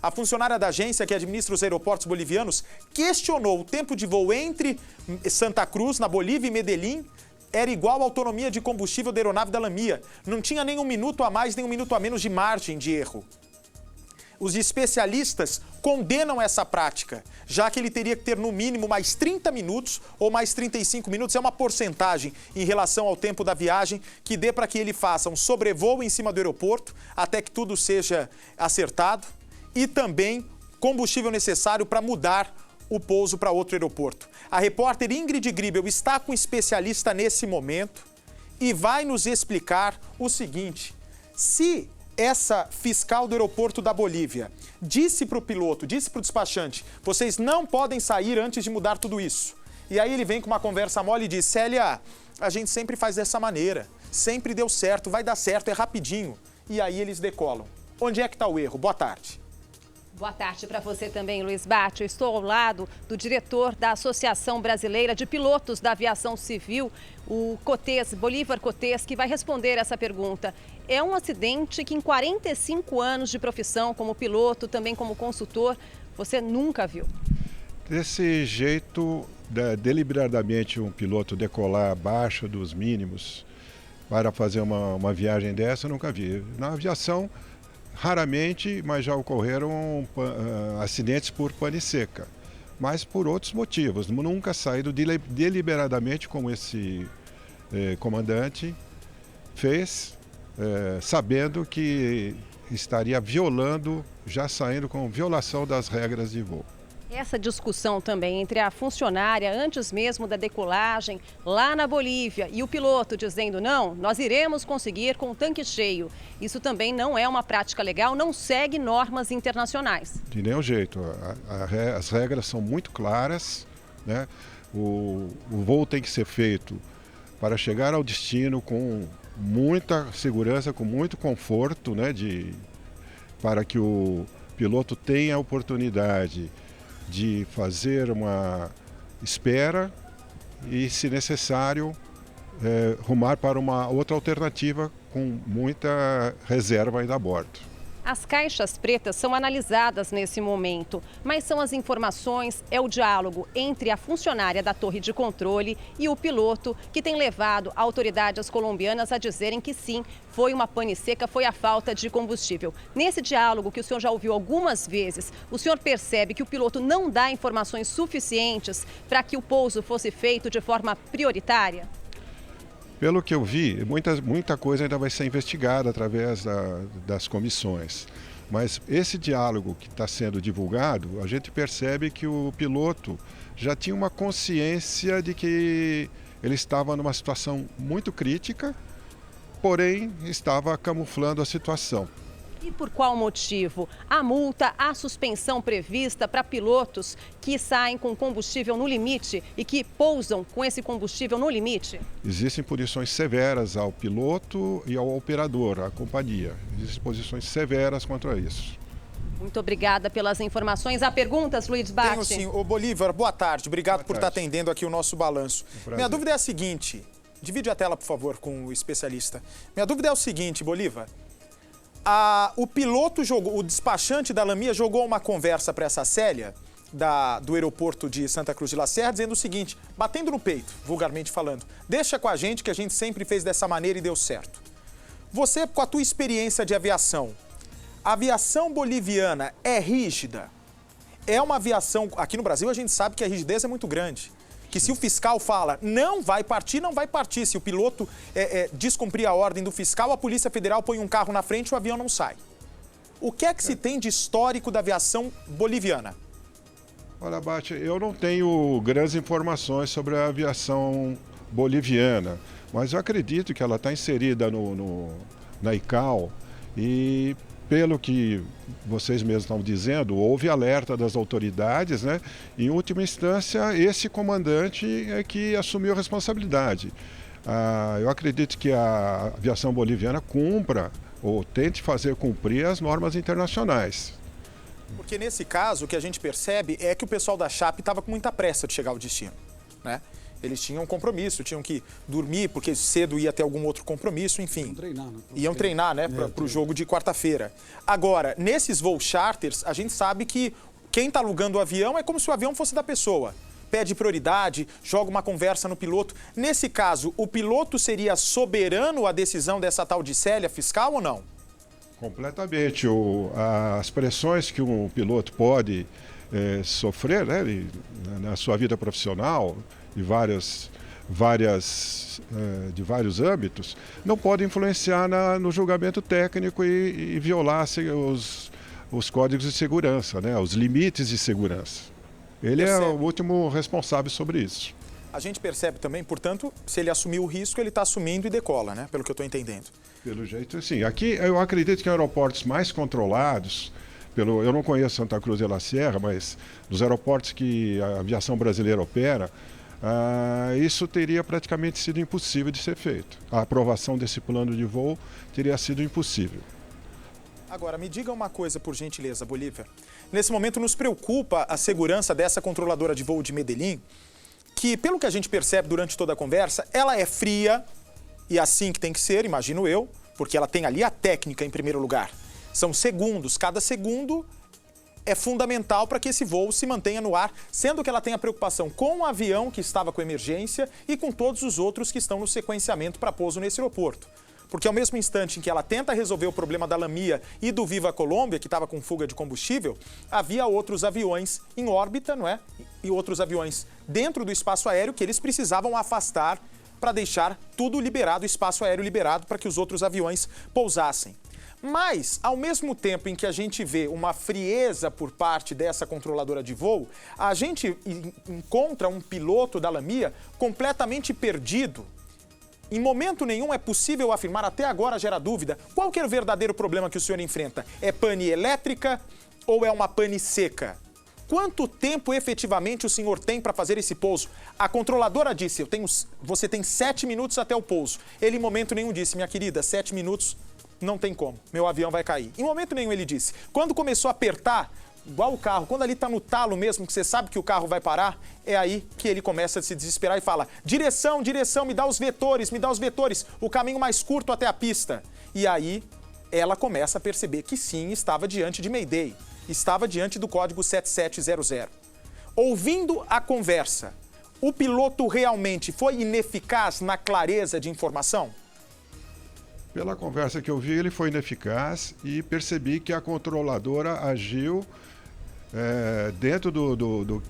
A funcionária da agência que administra os aeroportos bolivianos questionou o tempo de voo entre Santa Cruz, na Bolívia, e Medellín. Era igual à autonomia de combustível da aeronave da Lamia. Não tinha nem um minuto a mais, nem um minuto a menos de margem de erro. Os especialistas condenam essa prática, já que ele teria que ter no mínimo mais 30 minutos ou mais 35 minutos. É uma porcentagem em relação ao tempo da viagem que dê para que ele faça um sobrevoo em cima do aeroporto até que tudo seja acertado e também combustível necessário para mudar o pouso para outro aeroporto. A repórter Ingrid Gribel está com um especialista nesse momento e vai nos explicar o seguinte: se essa fiscal do aeroporto da Bolívia disse para o piloto, disse para o despachante, vocês não podem sair antes de mudar tudo isso. E aí ele vem com uma conversa mole e diz, Célia, a gente sempre faz dessa maneira, sempre deu certo, vai dar certo, é rapidinho. E aí eles decolam. Onde é que está o erro? Boa tarde. Boa tarde para você também, Luiz Bate. Eu estou ao lado do diretor da Associação Brasileira de Pilotos da Aviação Civil, o Cotes, Bolívar Cotes, que vai responder essa pergunta. É um acidente que em 45 anos de profissão como piloto, também como consultor, você nunca viu. Desse jeito, deliberadamente um piloto decolar abaixo dos mínimos para fazer uma viagem dessa, eu nunca vi. Na aviação, raramente, mas já ocorreram acidentes por pane seca, mas por outros motivos. Nunca saído deliberadamente como esse comandante fez, sabendo que estaria violando, já saindo com violação das regras de voo. Essa discussão também entre a funcionária, antes mesmo da decolagem, lá na Bolívia, e o piloto dizendo, não, nós iremos conseguir com o tanque cheio. Isso também não é uma prática legal, não segue normas internacionais. De nenhum jeito. As regras são muito claras, né? O voo tem que ser feito para chegar ao destino com muita segurança, com muito conforto, né? Para que o piloto tenha a oportunidade de fazer uma espera e, se necessário, rumar para uma outra alternativa com muita reserva ainda a bordo. As caixas pretas são analisadas nesse momento, mas são as informações, é o diálogo entre a funcionária da torre de controle e o piloto que tem levado autoridades colombianas a dizerem que sim, foi uma pane seca, foi a falta de combustível. Nesse diálogo, que o senhor já ouviu algumas vezes, o senhor percebe que o piloto não dá informações suficientes para que o pouso fosse feito de forma prioritária? Pelo que eu vi, muita coisa ainda vai ser investigada através das comissões. Mas esse diálogo que está sendo divulgado, a gente percebe que o piloto já tinha uma consciência de que ele estava numa situação muito crítica, porém estava camuflando a situação. E por qual motivo? A multa, a suspensão prevista para pilotos que saem com combustível no limite e que pousam com esse combustível no limite? Existem punições severas ao piloto e ao operador, à companhia. Existem posições severas contra isso. Muito obrigada pelas informações. Há perguntas, Luiz Bate? Tenho sim. Ô Bolívar, boa tarde. Obrigado por estar atendendo aqui o nosso balanço. Minha dúvida é a seguinte. Divide a tela, por favor, com o especialista. Minha dúvida é o seguinte, Bolívar. O piloto jogou, o despachante da Lamia jogou uma conversa para essa Célia, do aeroporto de Santa Cruz de la Serra, dizendo o seguinte, batendo no peito, vulgarmente falando, deixa com a gente que a gente sempre fez dessa maneira e deu certo. Você, com a tua experiência de aviação, a aviação boliviana é rígida? É uma aviação, aqui no Brasil a gente sabe que a rigidez é muito grande. Que se o fiscal fala, não vai partir, não vai partir. Se o piloto descumprir a ordem do fiscal, a Polícia Federal põe um carro na frente e o avião não sai. O que é que se tem de histórico da aviação boliviana? Olha, Bate, eu não tenho grandes informações sobre a aviação boliviana, mas eu acredito que ela está inserida na ICAO e, pelo que vocês mesmos estão dizendo, houve alerta das autoridades, né? Em última instância, esse comandante é que assumiu a responsabilidade. Eu acredito que a aviação boliviana cumpra ou tente fazer cumprir as normas internacionais. Porque nesse caso, o que a gente percebe é que o pessoal da Chape estava com muita pressa de chegar ao destino, né? Eles tinham um compromisso, tinham que dormir, porque cedo ia ter algum outro compromisso, enfim. Iam treinar, né? Para o jogo de quarta-feira. Agora, nesses voos charters, a gente sabe que quem está alugando o avião é como se o avião fosse da pessoa. Pede prioridade, joga uma conversa no piloto. Nesse caso, o piloto seria soberano à decisão dessa tal de célia fiscal ou não? Completamente. As pressões que um piloto pode sofrer, né, na sua vida profissional, de vários âmbitos, não pode influenciar no julgamento técnico e violar os códigos de segurança, né, os limites de segurança. Ele é o último responsável sobre isso. A gente percebe também, portanto, se ele assumir o risco, ele está assumindo e decola, né? Pelo que eu estou entendendo. Pelo jeito, sim. Aqui, eu acredito que em aeroportos mais controlados, eu não conheço Santa Cruz de la Sierra, mas nos aeroportos que a aviação brasileira opera, isso teria praticamente sido impossível de ser feito. A aprovação desse plano de voo teria sido impossível. Agora, me diga uma coisa, por gentileza, Bolívia. Nesse momento, nos preocupa a segurança dessa controladora de voo de Medellín, que, pelo que a gente percebe durante toda a conversa, ela é fria, e assim que tem que ser, imagino eu, porque ela tem ali a técnica em primeiro lugar. São segundos, cada segundo é fundamental para que esse voo se mantenha no ar, sendo que ela tem a preocupação com o avião que estava com emergência e com todos os outros que estão no sequenciamento para pouso nesse aeroporto. Porque ao mesmo instante em que ela tenta resolver o problema da Lamia e do Viva Colômbia, que estava com fuga de combustível, havia outros aviões em órbita, não é? E outros aviões dentro do espaço aéreo que eles precisavam afastar para deixar tudo liberado, o espaço aéreo liberado, para que os outros aviões pousassem. Mas, ao mesmo tempo em que a gente vê uma frieza por parte dessa controladora de voo, a gente encontra um piloto da Lamia completamente perdido. Em momento nenhum é possível afirmar, até agora gera dúvida, qual que é o verdadeiro problema que o senhor enfrenta? É pane elétrica ou é uma pane seca? Quanto tempo efetivamente o senhor tem para fazer esse pouso? A controladora disse, você tem 7 minutos até o pouso. Ele em momento nenhum disse, minha querida, 7 minutos não tem como, meu avião vai cair. Em momento nenhum ele disse. Quando começou a apertar, igual o carro, quando ali está no talo mesmo, que você sabe que o carro vai parar, é aí que ele começa a se desesperar e fala, direção, direção, me dá os vetores, o caminho mais curto até a pista. E aí ela começa a perceber que sim, estava diante de Mayday, estava diante do código 7700. Ouvindo a conversa, o piloto realmente foi ineficaz na clareza de informação? Pela conversa que eu vi, ele foi ineficaz e percebi que a controladora agiu dentro dos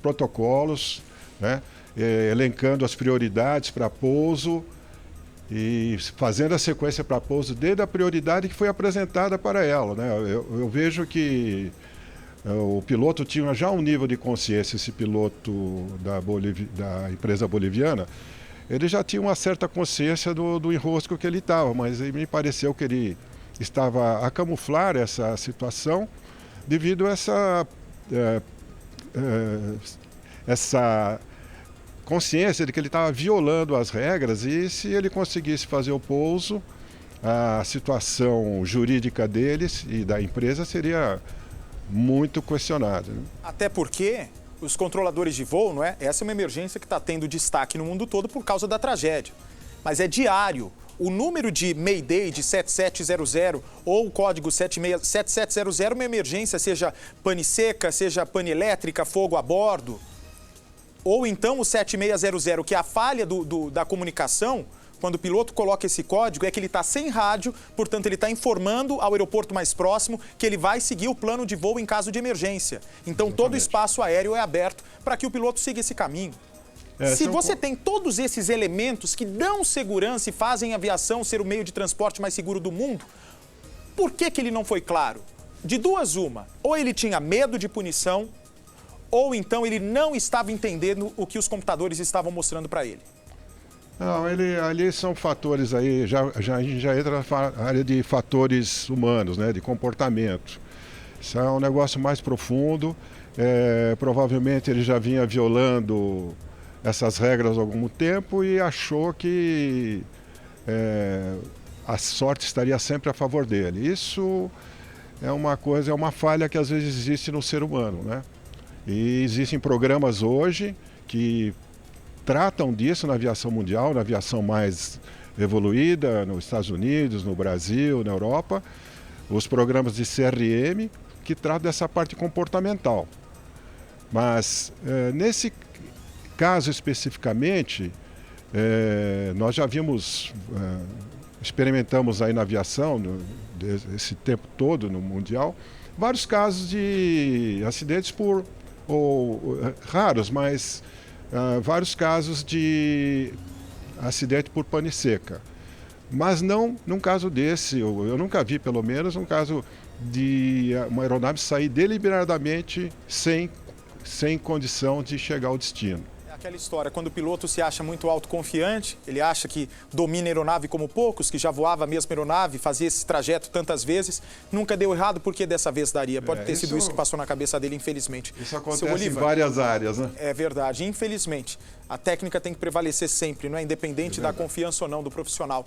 protocolos, né? Elencando as prioridades para pouso e fazendo a sequência para pouso desde a prioridade que foi apresentada para ela, né? Eu vejo que o piloto tinha já um nível de consciência, esse piloto da empresa boliviana, ele já tinha uma certa consciência do enrosco que ele estava, mas me pareceu que ele estava a camuflar essa situação devido a essa consciência de que ele estava violando as regras e se ele conseguisse fazer o pouso, a situação jurídica deles e da empresa seria muito questionada, né? Até porque os controladores de voo, não é? Essa é uma emergência que está tendo destaque no mundo todo por causa da tragédia. Mas é diário. O número de Mayday de 7700 ou o código 7700 é uma emergência, seja pane seca, seja pane elétrica, fogo a bordo. Ou então o 7600, que é a falha da comunicação, quando o piloto coloca esse código, é que ele está sem rádio, portanto ele está informando ao aeroporto mais próximo que ele vai seguir o plano de voo em caso de emergência. Então todo o espaço aéreo é aberto para que o piloto siga esse caminho. Se você tem todos esses elementos que dão segurança e fazem a aviação ser o meio de transporte mais seguro do mundo, por que ele não foi claro? De duas uma, ou ele tinha medo de punição, ou então ele não estava entendendo o que os computadores estavam mostrando para ele. Não, ali são fatores aí, a gente já entra na área de fatores humanos, né, de comportamento. Isso é um negócio mais profundo, provavelmente ele já vinha violando essas regras há algum tempo e achou que a sorte estaria sempre a favor dele. Isso é uma falha que às vezes existe no ser humano, né? E existem programas hoje que tratam disso na aviação mundial, na aviação mais evoluída, nos Estados Unidos, no Brasil, na Europa, os programas de CRM, que tratam dessa parte comportamental. Mas, nesse caso especificamente, nós já vimos, experimentamos aí na aviação, esse tempo todo no Mundial, vários casos de acidentes raros, mas vários casos de acidente por pane seca. Mas não num caso desse, eu nunca vi pelo menos um caso de uma aeronave sair deliberadamente sem condição de chegar ao destino. É aquela história, quando o piloto se acha muito autoconfiante, ele acha que domina a aeronave como poucos, que já voava a mesma aeronave, fazia esse trajeto tantas vezes, nunca deu errado, porque dessa vez daria. Pode ter sido isso que passou na cabeça dele, infelizmente. Isso acontece em várias áreas, né? É verdade, infelizmente. A técnica tem que prevalecer sempre, não é? Independente da confiança ou não do profissional.